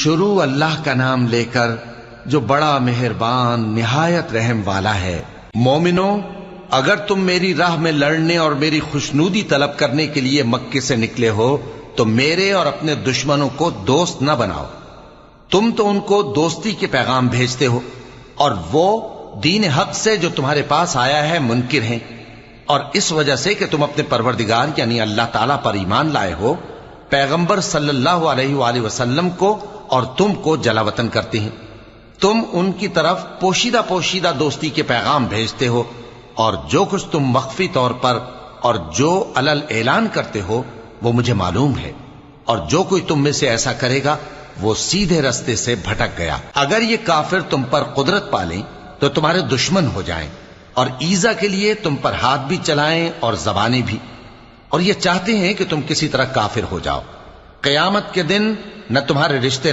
شروع اللہ کا نام لے کر جو بڑا مہربان نہایت رحم والا ہے۔ مومنو، اگر تم میری راہ میں لڑنے اور میری خوشنودی طلب کرنے کے لیے مکے سے نکلے ہو تو میرے اور اپنے دشمنوں کو دوست نہ بناؤ۔ تم تو ان کو دوستی کے پیغام بھیجتے ہو اور وہ دین حق سے جو تمہارے پاس آیا ہے منکر ہیں، اور اس وجہ سے کہ تم اپنے پروردگار یعنی اللہ تعالیٰ پر ایمان لائے ہو، پیغمبر صلی اللہ علیہ وآلہ وسلم کو اور تم کو جلا وطن کرتے ہیں۔ تم ان کی طرف پوشیدہ پوشیدہ دوستی کے پیغام بھیجتے ہو، اور جو کچھ تم مخفی طور پر اور جو علل اعلان کرتے ہو وہ مجھے معلوم ہے، اور جو کوئی تم میں سے ایسا کرے گا وہ سیدھے رستے سے بھٹک گیا۔ اگر یہ کافر تم پر قدرت پالیں تو تمہارے دشمن ہو جائیں، اور ایذا کے لیے تم پر ہاتھ بھی چلائیں اور زبانیں بھی، اور یہ چاہتے ہیں کہ تم کسی طرح کافر ہو جاؤ۔ قیامت کے دن نہ تمہارے رشتے